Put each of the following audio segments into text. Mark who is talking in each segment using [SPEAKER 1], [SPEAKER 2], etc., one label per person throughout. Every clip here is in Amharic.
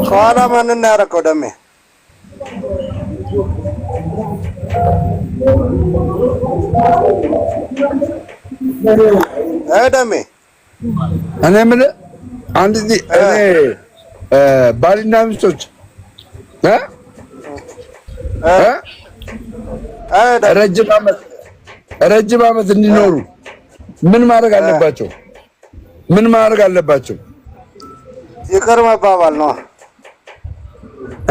[SPEAKER 1] ከኋላ ማንን ያረከው ደሜ ደሜ
[SPEAKER 2] እኔ ምን አንድ እኔ ባልና ሚስቶች ረጅም ዓመት እንዲኖሩ ምን ማድረግ አለባቸው? ምን ማድረግ አለባቸው?
[SPEAKER 1] ይቅር መባባል ነው።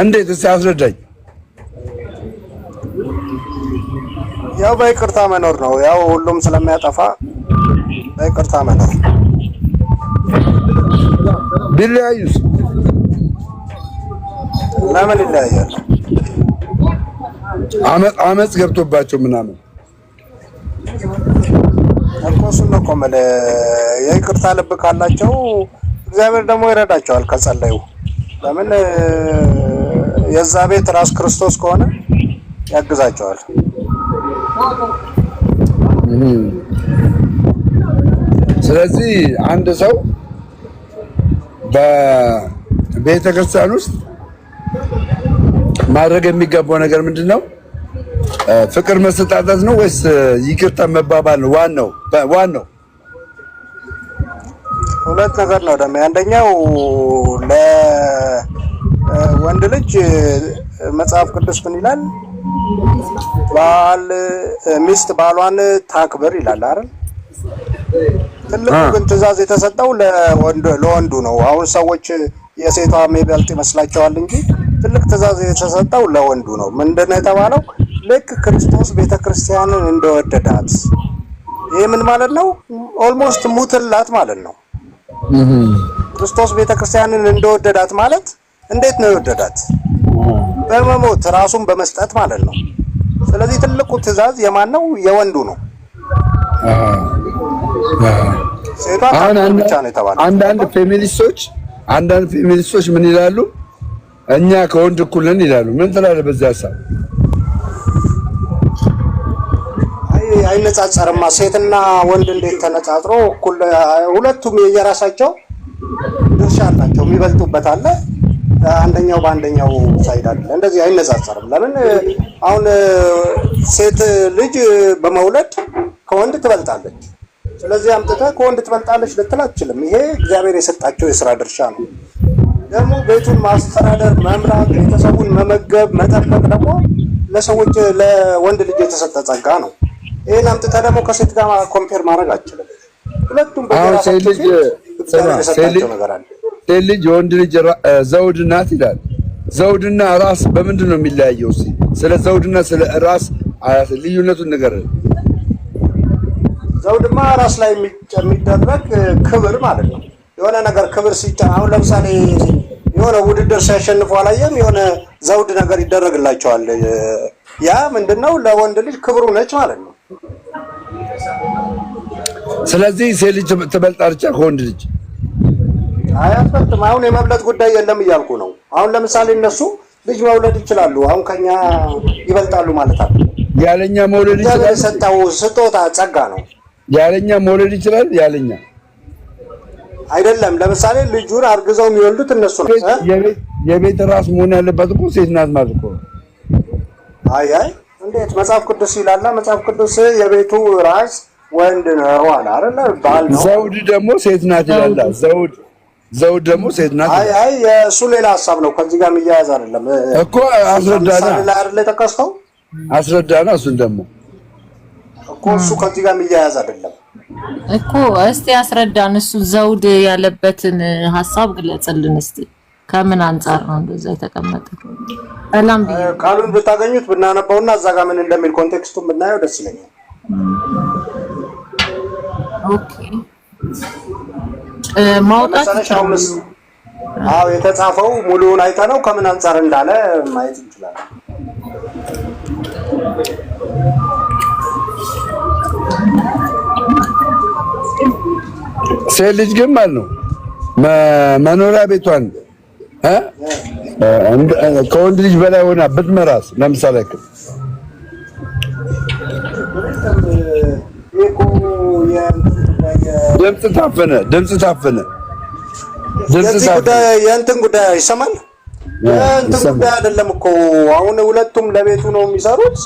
[SPEAKER 2] እንዴት? እስኪ አስረዳኝ።
[SPEAKER 1] ያው በይቅርታ መኖር ነው። ያው ሁሉም ስለሚያጠፋ በይቅርታ መኖር።
[SPEAKER 2] ቢለያዩስ?
[SPEAKER 1] ለምን ይለያያል?
[SPEAKER 2] አመፅ ገብቶባቸው ምናምን
[SPEAKER 1] እኮ እሱን ነው እኮ የምልህ። የይቅርታ ልብ ካላቸው እግዚአብሔር ደግሞ ይረዳቸዋል ከጸለዩ። ለምን የዛ ቤት ራስ ክርስቶስ ከሆነ ያግዛቸዋል።
[SPEAKER 2] ስለዚህ አንድ ሰው በቤተክርስቲያን ውስጥ ማድረግ የሚገባው ነገር ምንድነው? ፍቅር መሰጣጣት ነው ወይስ ይቅርታ መባባል ነው? ዋናው
[SPEAKER 1] ሁለት ነገር ነው ደግሞ። አንደኛው ለወንድ ልጅ መጽሐፍ ቅዱስ ምን ይላል? ባል ሚስት ባሏን ታክብር ይላል አይደል? ትልቁ ግን ትዕዛዝ የተሰጠው ለወንዱ ነው። አሁን ሰዎች የሴቷ የሚበልጥ ይመስላቸዋል እንጂ ትልቅ ትዕዛዝ የተሰጠው ለወንዱ ነው። ምንድነው የተባለው? ልክ ክርስቶስ ቤተክርስቲያንን እንደወደዳት። ይሄ ምን ማለት ነው? ኦልሞስት ሙትላት ማለት ነው። ክርስቶስ ቤተክርስቲያንን እንደወደዳት ማለት እንዴት ነው የወደዳት? በመሞት ራሱን በመስጠት ማለት ነው። ስለዚህ ትልቁ ትዕዛዝ የማን ነው? የወንዱ ነው። ሴቷ ብቻ ነው የተባለው።
[SPEAKER 2] አንዳንድ ፌሚኒስቶች ምን ይላሉ? እኛ ከወንድ እኩል ነን ይላሉ። ምን ትላለህ በዛ ሀሳብ?
[SPEAKER 1] አይነጻጸርማ። ሴትና ወንድ እንዴት ተነጻጽሮ እኩል? ሁለቱም የየራሳቸው ድርሻ አላቸው። የሚበልጡበት አለ፣ አንደኛው በአንደኛው ሳይድ አለ። እንደዚህ አይነጻጸርም። ለምን አሁን ሴት ልጅ በመውለድ ከወንድ ትበልጣለች። ስለዚህ አምጥተህ ከወንድ ትበልጣለች ልትል አትችልም። ይሄ እግዚአብሔር የሰጣቸው የሥራ ድርሻ ነው። ደግሞ ቤቱን ማስተዳደር፣ መምራት፣ ቤተሰቡን መመገብ፣ መጠበቅ ደግሞ ለሰዎች ለወንድ ልጅ የተሰጠ ጸጋ ነው። ይሄን አምጥተህ ደግሞ ከሴት ጋር ኮምፔር ማድረግ አትችልም። ሁለቱም በራሳቸው ነገር አለ።
[SPEAKER 2] ሴት ልጅ የወንድ ልጅ ዘውድ ናት ይላል። ዘውድና ራስ በምንድን ነው የሚለያየው? እስኪ ስለ ዘውድና ስለ ራስ ልዩነቱን ነገር።
[SPEAKER 1] ዘውድማ ራስ ላይ የሚደረግ ክብር ማለት ነው። የሆነ ነገር ክብር አሁን ለምሳሌ የሆነ ውድድር ሲያሸንፉ አላየም? የሆነ ዘውድ ነገር ይደረግላቸዋል። ያ ምንድነው? ለወንድ ልጅ ክብሩ ነች ማለት ነው።
[SPEAKER 2] ስለዚህ ሴት ልጅ ትበልጣለች ከወንድ ልጅ?
[SPEAKER 1] አያስፈልግም። አሁን የመብለጥ ጉዳይ የለም እያልኩ ነው። አሁን ለምሳሌ እነሱ ልጅ መውለድ ይችላሉ። አሁን ከኛ ይበልጣሉ ማለት አለ።
[SPEAKER 2] ያለኛ መውለድ ይችላል።
[SPEAKER 1] የሰጠው ስጦታ ጸጋ ነው።
[SPEAKER 2] ያለኛ መውለድ ይችላል። ያለኛ
[SPEAKER 1] አይደለም። ለምሳሌ ልጁን አርግዘው የሚወልዱት እነሱ ነው።
[SPEAKER 2] የቤት ራስ መሆን ያለባት እኮ ሴት ናት ማለት እኮ።
[SPEAKER 1] አይ እንዴት? መጽሐፍ ቅዱስ ይላል። መጽሐፍ ቅዱስ የቤቱ ራስ ወንድ ነው አለ አይደል? ባል ነው።
[SPEAKER 2] ዘውድ ደግሞ ሴት ናት ይላል። ዘውድ ደግሞ ሴት ናት።
[SPEAKER 1] አይ የእሱ ሌላ ሐሳብ ነው። ከዚህ ጋር የሚያያዝ አይደለም
[SPEAKER 2] እኮ። አስረዳና
[SPEAKER 1] አይደል የተከስተው?
[SPEAKER 2] አስረዳና እሱን ደግሞ
[SPEAKER 1] እኮ እሱ ከዚህ ጋር የሚያያዝ አይደለም
[SPEAKER 3] እኮ። እስቲ አስረዳን። እሱ ዘውድ ያለበትን ሐሳብ ግለጽልን እስቲ። ከምን አንፃር ነው እንደዛ የተቀመጠው? ሰላም ቢዩ
[SPEAKER 1] ቃሉን ብታገኙት ብናነበውና እዛ ጋር ምን እንደሚል ኮንቴክስቱን ብናየው ደስ ይለኛል።
[SPEAKER 3] ኦኬ ማውጣት
[SPEAKER 1] የተጻፈው ሙሉውን አይተነው ከምን አንፃር እንዳለ ማየት እንችላለን።
[SPEAKER 2] ሴት ልጅ ግን ማለት ነው መኖሪያ ቤቷን ከወንድ ልጅ በላይ ሆና ብትመራስ? ለምሳሌ
[SPEAKER 1] ድምፅ ታፈነ የዚህ ጉዳይ የእንትን ጉዳይ ይሰማል። እንትን ጉዳይ አይደለም እኮ አሁን ሁለቱም ለቤቱ ነው የሚሰሩት።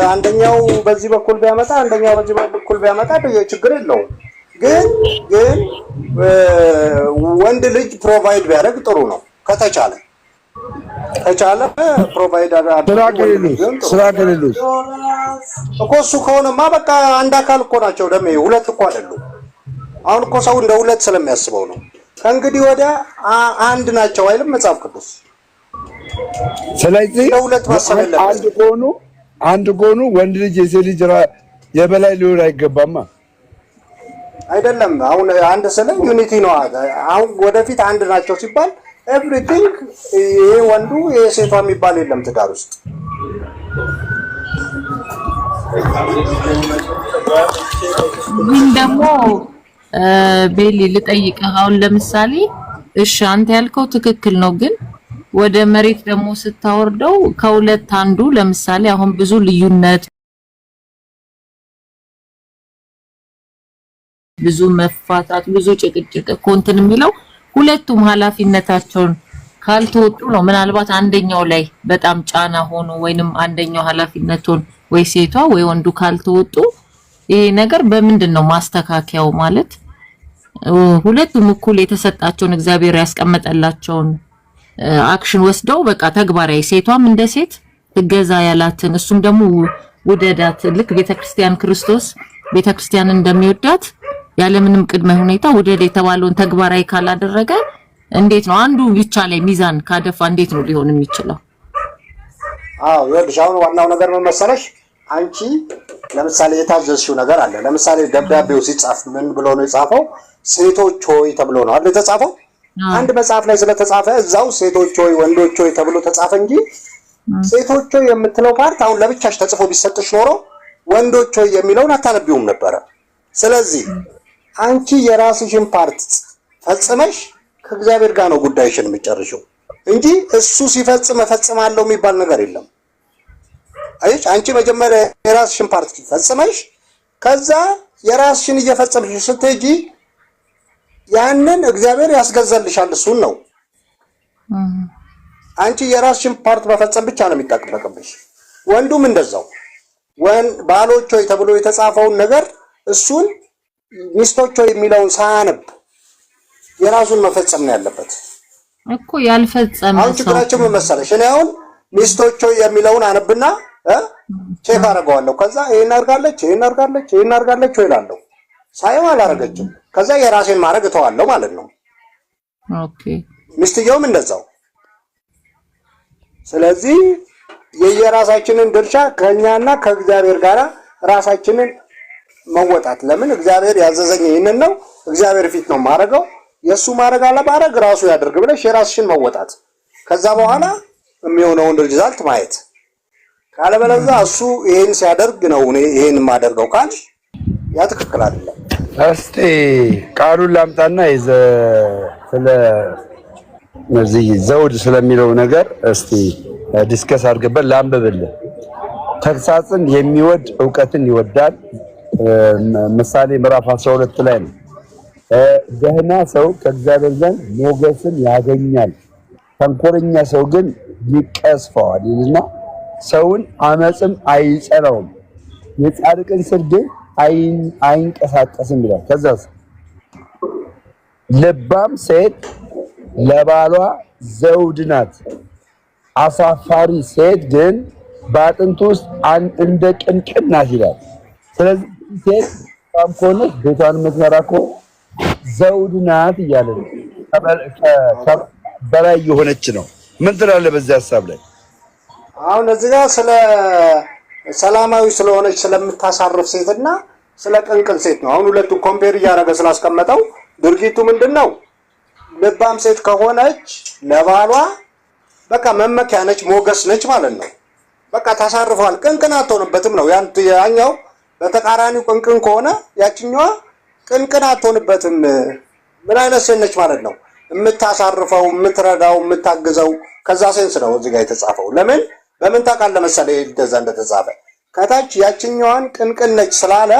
[SPEAKER 1] አንደኛው በዚህ በኩል ቢያመጣ አንደኛው በዚህ በኩል ቢያመጣ ችግር የለውም። ግን ወንድ ልጅ ፕሮቫይድ ቢያደርግ ጥሩ ነው ከቻለ ፕሮቫይድ
[SPEAKER 2] ስራ ከሌሉስ
[SPEAKER 1] እኮ እሱ ከሆነማ በቃ አንድ አካል እኮ ናቸው። ደሜ ሁለት እኮ አይደሉም። አሁን እኮ ሰው እንደ ሁለት ስለሚያስበው ነው። ከእንግዲህ ወዲያ አንድ ናቸው አይልም መጽሐፍ ቅዱስ።
[SPEAKER 2] ስለዚህ
[SPEAKER 1] ሁለት ማሰብ የለበትም።
[SPEAKER 2] አንድ ከሆኑ ወንድ ልጅ የሴት ልጅ የበላይ ሊሆን አይገባማ።
[SPEAKER 1] አይደለም አሁን አንድ ስለ ዩኒቲ ነው። አሁን ወደፊት አንድ ናቸው ሲባል ኤቭሪቲንግ ይሄ ወንዱ ይሄ ሴቷ የሚባል የለም ትዳር ውስጥ።
[SPEAKER 3] ግን ደግሞ ቤሊ ልጠይቅህ፣ አሁን ለምሳሌ እሺ አንተ ያልከው ትክክል ነው፣ ግን ወደ መሬት ደግሞ ስታወርደው ከሁለት አንዱ ለምሳሌ አሁን ብዙ ልዩነት፣ ብዙ መፋታት፣ ብዙ ጭቅጭቅ ኮንትን የሚለው ሁለቱም ኃላፊነታቸውን ካልተወጡ ነው። ምናልባት አንደኛው ላይ በጣም ጫና ሆኖ ወይንም አንደኛው ኃላፊነቱን ወይ ሴቷ ወይ ወንዱ ካልተወጡ ይሄ ነገር በምንድን ነው ማስተካከያው? ማለት ሁለቱም እኩል የተሰጣቸውን እግዚአብሔር ያስቀመጠላቸውን አክሽን ወስደው በቃ ተግባራዊ፣ ሴቷም እንደ ሴት ትገዛ ያላትን እሱም ደግሞ ውደዳት፣ ልክ ቤተክርስቲያን ክርስቶስ ቤተክርስቲያን እንደሚወዳት ያለምንም ቅድመ ሁኔታ ውደድ የተባለውን ተግባራዊ ካላደረገ እንዴት ነው አንዱ ብቻ ላይ ሚዛን ካደፋ እንዴት ነው ሊሆን የሚችለው?
[SPEAKER 1] አዎ ይኸውልሽ አሁን ዋናው ነገር ምን መሰለሽ፣ አንቺ ለምሳሌ የታዘዝሽው ነገር አለ። ለምሳሌ ደብዳቤው ሲጻፍ ምን ብሎ ነው የጻፈው? ሴቶች ሆይ ተብሎ ነው አይደል የተጻፈው? አንድ መጽሐፍ ላይ ስለተጻፈ እዛው ሴቶች ሆይ ወንዶች ሆይ ተብሎ ተጻፈ እንጂ ሴቶች ሆይ የምትለው ፓርት አሁን ለብቻሽ ተጽፎ ቢሰጥሽ ኖሮ ወንዶች ሆይ የሚለውን አታነቢውም ነበረ። ስለዚህ አንቺ የራስሽን ፓርት ፈጽመሽ ከእግዚአብሔር ጋር ነው ጉዳይሽን የምትጨርሺው እንጂ እሱ ሲፈጽም እፈጽማለሁ የሚባል ነገር የለም። አይሽ አንቺ መጀመሪያ የራስሽን ፓርት ፈጽመሽ ከዛ የራስሽን እየፈጸምሽ ስትሄጂ ያንን እግዚአብሔር ያስገዛልሻል። እሱን ነው አንቺ የራስሽን ፓርት መፈጸም ብቻ ነው የሚጠበቅብሽ። ወንዱም እንደዛው ባሎች ሆይ ተብሎ የተጻፈውን ነገር እሱን ሚስቶች ሆይ የሚለውን ሳያነብ የራሱን መፈጸም ነው ያለበት
[SPEAKER 3] እኮ። ያልፈጸመ
[SPEAKER 1] አሁን ችግራቸው ምን መሰለሽ፣ እኔ አሁን ሚስቶች ሆይ የሚለውን አነብና ቼክ አደርገዋለሁ። ከዛ ይሄን አድርጋለች ወይ እላለሁ። ሳይሆን አላረገችም። ከዛ የራሴን ማድረግ እተዋለሁ ማለት ነው።
[SPEAKER 3] ኦኬ
[SPEAKER 1] ሚስትየውም እንደዛው። ስለዚህ የየራሳችንን ድርሻ ከኛና ከእግዚአብሔር ጋር ራሳችንን መወጣት። ለምን እግዚአብሔር ያዘዘኝ ይሄንን ነው፣ እግዚአብሔር ፊት ነው ማረገው፣ የሱ ማረግ አለማረግ ራሱ ያድርግ ብለሽ የራስሽን መወጣት። ከዛ በኋላ የሚሆነውን ሪዛልት ማየት። ካለበለዚያ እሱ ይሄን ሲያደርግ ነው እኔ ይሄን ማደርገው ካል ያ ትክክል አይደለም።
[SPEAKER 2] እስቲ ቃሉን ላምጣና ስለ እዚህ ዘውድ ስለሚለው ነገር እስቲ ዲስከስ አድርገን ላንብብልህ። ተግሳጽን የሚወድ ዕውቀትን ይወዳል። ምሳሌ ምዕራፍ 12 ላይ ነው። ደህና ሰው ከእግዚአብሔር ዘንድ ሞገስን ያገኛል፣ ተንኮለኛ ሰው ግን ይቀስፈዋል ይልና ሰውን አመፅም አይጸናውም፣ የጻድቅን ስር ግን አይንቀሳቀስም ይላል። ከዛስ ልባም ሴት ለባሏ ዘውድ ናት፣ አሳፋሪ ሴት ግን በአጥንቱ ውስጥ እንደ ቅንቅን ናት ይላል። ስለዚህ ሴት በጣም ከሆነች ቤቷን የምትመራ ከሆነ ዘውድ ናት እያለ ነው። በላይ የሆነች ነው። ምን ትላለህ በዚህ ሀሳብ ላይ?
[SPEAKER 1] አሁን እዚህ ጋር ስለ ሰላማዊ ስለሆነች ስለምታሳርፍ ሴትና ስለ ቅንቅን ሴት ነው። አሁን ሁለቱን ኮምፔር እያደረገ ስላስቀመጠው ድርጊቱ ምንድነው? ልባም ሴት ከሆነች ለባሏ በቃ መመኪያ ነች፣ ሞገስ ነች ማለት ነው። በቃ ታሳርፈዋል። ቅንቅን አትሆንበትም ነው። ያኛው በተቃራኒው ቅንቅን ከሆነ ያችኛዋ ቅንቅን አትሆንበትም። ምን አይነት ሴት ነች ማለት ነው? የምታሳርፈው፣ የምትረዳው፣ የምታግዘው። ከዛ ሴንስ ነው እዚህ ጋር የተጻፈው። ለምን በምን ታውቃለህ መሰለህ እንደዛ እንደተጻፈ? ከታች ያችኛዋን ቅንቅን ነች ስላለ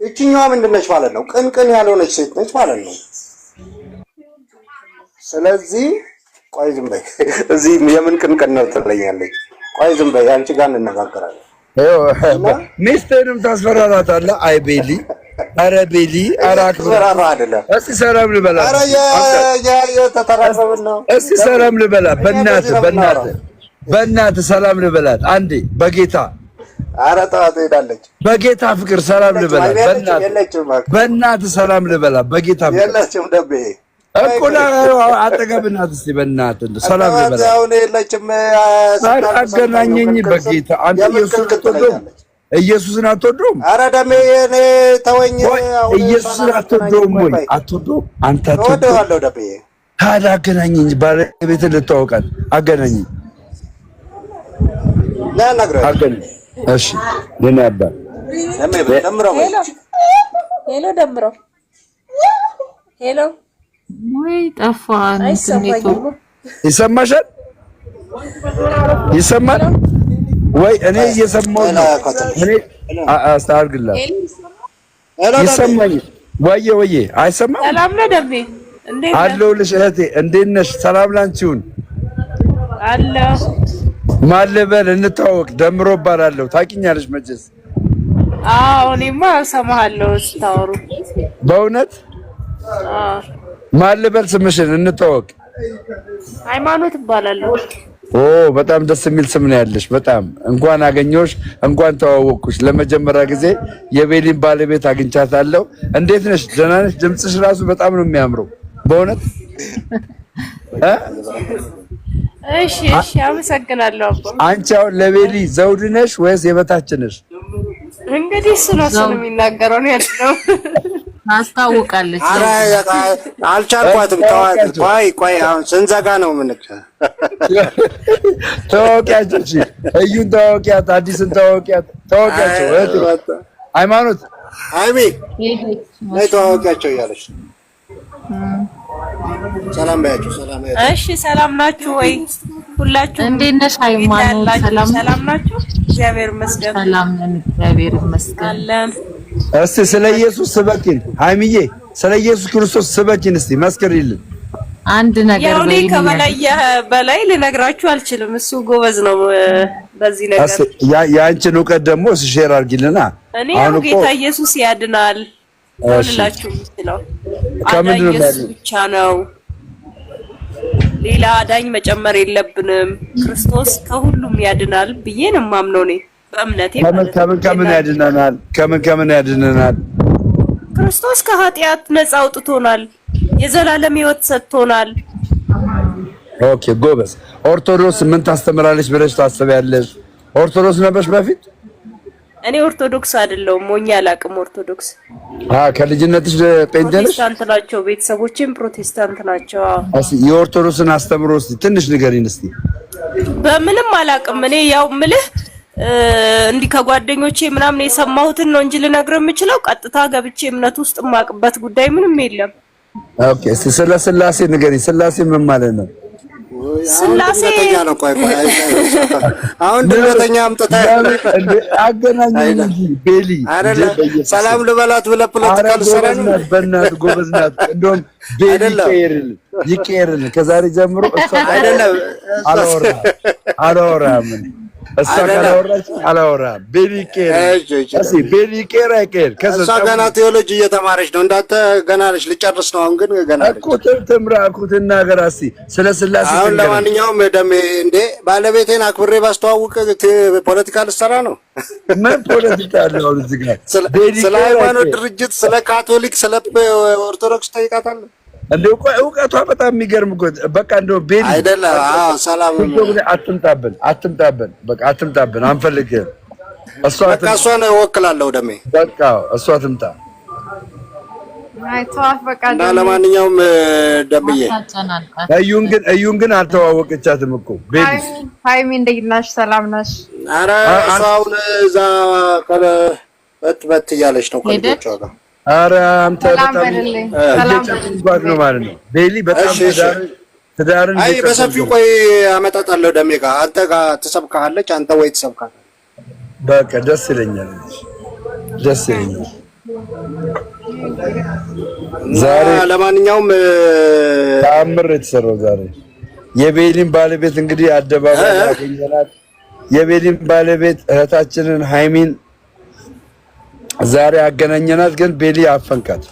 [SPEAKER 1] ይችኛዋ ምንድነች ማለት ነው? ቅንቅን ያልሆነች ሴት ነች ማለት ነው። ስለዚህ ቆይ ዝም በይ። እዚህ የምን ቅንቅን ነው ትለኛለች። ቆይ ዝም በይ፣ አንቺ ጋር እንነጋገራለን።
[SPEAKER 2] ሚስትህንም ታስፈራራታለህ። አይ ቤሊ፣ ኧረ ቤሊ፣ ኧረ
[SPEAKER 1] አክብራራ አይደለም።
[SPEAKER 2] እስኪ ሰላም ልበላ፣
[SPEAKER 1] ኧረ የተተራረብን ነው።
[SPEAKER 2] እስኪ ሰላም ልበላ፣ በእናትህ ሰላም ልበላት አንዴ በጌታ።
[SPEAKER 1] ኧረ ተዋት ሄዳለች።
[SPEAKER 2] በጌታ ፍቅር ሰላም ልበላት፣ በእናትህ ሰላም ልበላት በጌታ ፍቅር።
[SPEAKER 1] የለችም ደቤ
[SPEAKER 2] እኮ አጠገብህ ናት። እስኪ በእናትህ ሰላም ልበላት።
[SPEAKER 1] አሁን የለችም።
[SPEAKER 2] አገናኘኝ በጌታ። አንተ ኢየሱስን አትወደውም?
[SPEAKER 1] ኧረ ደሜ እኔ ተወኝ።
[SPEAKER 2] ኢየሱስን አትወደውም ወይ? አትወደውም አንተ?
[SPEAKER 1] እወደዋለሁ ደቤ።
[SPEAKER 2] ታዲያ አገናኘኝ፣ ባለቤትህን ልተዋወቃት። አገናኘኝ። እሺ የኔ አባት
[SPEAKER 1] ደምረው።
[SPEAKER 4] ሄሎ ደምረው። ሄሎ
[SPEAKER 3] ወይ ጠፋ።
[SPEAKER 2] ይሰማሻል? ይሰማል ወይ? እኔ እየሰማሁ ነው። እኔ አስተርግላ ይሰማኝ። ወዬ አይሰማም?
[SPEAKER 4] ሰላም ነው ደሜ። እንዴት ነህ?
[SPEAKER 2] አለሁልሽ እህቴ። እንዴት ነሽ? ሰላም ላንቺ ይሁን።
[SPEAKER 4] አለሁ።
[SPEAKER 2] ማን ልበል? እንተዋወቅ። ደምሮ እባላለሁ። ታውቂኛለሽ መቼስ?
[SPEAKER 4] አዎ እኔማ እሰማሃለሁ ስታወሩ።
[SPEAKER 2] በእውነት?
[SPEAKER 4] አዎ።
[SPEAKER 2] ማን ልበል ስምሽን? እንተዋወቅ።
[SPEAKER 4] ሃይማኖት እባላለሁ።
[SPEAKER 2] ኦ በጣም ደስ የሚል ስም ነው ያለሽ። በጣም እንኳን አገኘሁሽ፣ እንኳን ተዋወቅኩሽ። ለመጀመሪያ ጊዜ የቤሊን ባለቤት አግኝቻታለሁ። እንዴት ነሽ? ደህና ነሽ? ድምፅሽ ራሱ በጣም ነው የሚያምረው በእውነት።
[SPEAKER 4] እሺ አመሰግናለሁ።
[SPEAKER 2] አንቺ አሁን ለቤሊ ዘውድ ነሽ ወይስ የበታች ነሽ?
[SPEAKER 4] እንግዲህ እሱ ነው የሚናገረው ነው ያለው።
[SPEAKER 3] ታስታውቃለች።
[SPEAKER 1] ኧረ አልቻልኳትም። ቆይ አሁን ስንዘጋ ነው የምንክ
[SPEAKER 2] ተዋወቂያቸው። እሺ እዩን ተዋወቂያት፣ አዲስን ተዋወቂያቸው። ሃይማኖት
[SPEAKER 1] ሃይሚ ነይ ተዋወቂያቸው እያለች ሰላም በያቸው።
[SPEAKER 4] እሺ ሰላም ናችሁ ወይ ሁላችሁ?
[SPEAKER 3] እንዴት ነሽ ሃይማኖት?
[SPEAKER 4] ሰላም ናችሁ? እግዚአብሔር ይመስገን።
[SPEAKER 3] ሰላም ነን፣ እግዚአብሔር ይመስገን።
[SPEAKER 2] እስቲ ስለ ኢየሱስ ስበኪን ሃይሚዬ፣ ስለ ኢየሱስ ክርስቶስ ስበኪን እስቲ መስክሪልን።
[SPEAKER 3] አንድ ነገር
[SPEAKER 4] ያው እኔ በላይ ልነግራችሁ አልችልም። እሱ ጎበዝ ነው በዚህ ነገር።
[SPEAKER 2] የአንቺን እውቀት ደግሞ ሼር አድርጊልና።
[SPEAKER 4] እኔ ያው ጌታ ኢየሱስ ያድናል ልላችሁ የምችለው አዳኝ ኢየሱስ ብቻ ነው። ሌላ አዳኝ መጨመር የለብንም። ክርስቶስ ከሁሉም ያድናል ብዬ ነው የማምነው እኔ በእምነቴ።
[SPEAKER 2] ከምን ያድነናል? ከምን ያድነናል?
[SPEAKER 4] ክርስቶስ ከኃጢአት ነፃ አውጥቶናል። የዘላለም ሕይወት ሰጥቶናል።
[SPEAKER 2] ኦኬ ጎበዝ። ኦርቶዶክስ ምን ታስተምራለች ብለሽ ታስቢያለሽ? ኦርቶዶክስ ነበርሽ በፊት?
[SPEAKER 4] እኔ ኦርቶዶክስ አይደለሁም፣ ሞኛ አላውቅም። ኦርቶዶክስ
[SPEAKER 2] ከልጅነትሽ ጴንጤ ነሽ?
[SPEAKER 4] ፕሮቴስታንት ናቸው ቤተሰቦቼም ፕሮቴስታንት ናቸው።
[SPEAKER 2] የኦርቶዶክስን አስተምሮ እስቲ ትንሽ ንገሪን እስቲ።
[SPEAKER 4] በምንም አላውቅም። እኔ ያው ምልህ እንዲህ ከጓደኞቼ ምናምን የሰማሁትን ነው እንጂ ልነግርህ የምችለው ቀጥታ ገብቼ እምነት ውስጥ የማውቅበት ጉዳይ ምንም የለም።
[SPEAKER 2] ኦኬ እስቲ ስለ ስላሴ ንገሪኝ። ስላሴ ምን ማለት ነው?
[SPEAKER 4] ስላሴ
[SPEAKER 1] ነው። ቆይ አሁን ድንገተኛ አምጥተህ
[SPEAKER 2] አገናኘኝ እንጂ ቤሊ
[SPEAKER 1] አይደለም። ሰላም ልበላት ብለህ ፖለቲካል ሰራኝ።
[SPEAKER 2] በእናትህ ጎበዝ ናት። እንደውም ቤሊ ይቀየርልን ከዛሬ ጀምሮ እሷ አይደለም አላወራም እሷ ካላወራች አላወራም። ቤሊ ቄር አይቀር
[SPEAKER 1] እሷ ገና ቴዎሎጂ እየተማረች ነው። እንዳንተ ገና ነች፣ ልጨርስ ነው። አሁን ግን ገና ነች
[SPEAKER 2] እኮ ትምራ እኮ ትናገር እስኪ ስለ ስላሴ።
[SPEAKER 1] አሁን ለማንኛውም ደሜ እንዴ ባለቤቴን አክብሬ ባስተዋውቅ ፖለቲካ ልሰራ ነው?
[SPEAKER 2] ምን ፖለቲካ አለ አሁን እዚህ ጋር?
[SPEAKER 1] ስለ ሃይማኖት ድርጅት፣ ስለ ካቶሊክ፣ ስለ ኦርቶዶክስ ጠይቃታለሁ።
[SPEAKER 2] እንደው እውቀቷ በጣም የሚገርም እኮ በቃ እንደው ቤሊ
[SPEAKER 1] አይደለም። አዎ ሰላም
[SPEAKER 2] አትምጣብን፣ በቃ አትምጣብን፣ አንፈልግም።
[SPEAKER 1] እሷን እወክላለሁ ደሜ።
[SPEAKER 2] በቃ እሷ ትምጣ።
[SPEAKER 4] አይቷት በቃ
[SPEAKER 1] እና ለማንኛውም ደምዬ
[SPEAKER 2] እዩን ግን አልተዋወቀቻትም እኮ ቤሊ።
[SPEAKER 4] ሃይሚ እንዴት ነሽ? ሰላም ነሽ?
[SPEAKER 1] ኧረ እሷ አሁን እዛ በት እያለች ነው ከልጆቿ ጋር።
[SPEAKER 2] ኧረ አንተ በጣም እየጨፈንኳት ነው ማለት ነው ቤሊ። በጣም ትዳርን
[SPEAKER 1] አይ በሰፊው ቆይ አመጣጣለሁ ደሜ ጋር። አንተ ጋር ትሰብካለች፣ አንተ ወይ ትሰብካለህ።
[SPEAKER 2] በቃ ደስ ይለኛል። ዛሬ
[SPEAKER 1] ለማንኛውም
[SPEAKER 2] ተአምር የተሰራው ዛሬ የቤሊን ባለቤት እንግዲህ አደባባይ ያገኘናት የቤሊን ባለቤት እህታችንን ሃይሚን ዛሬ አገናኘናት። ግን ቤሊ አፈንካት።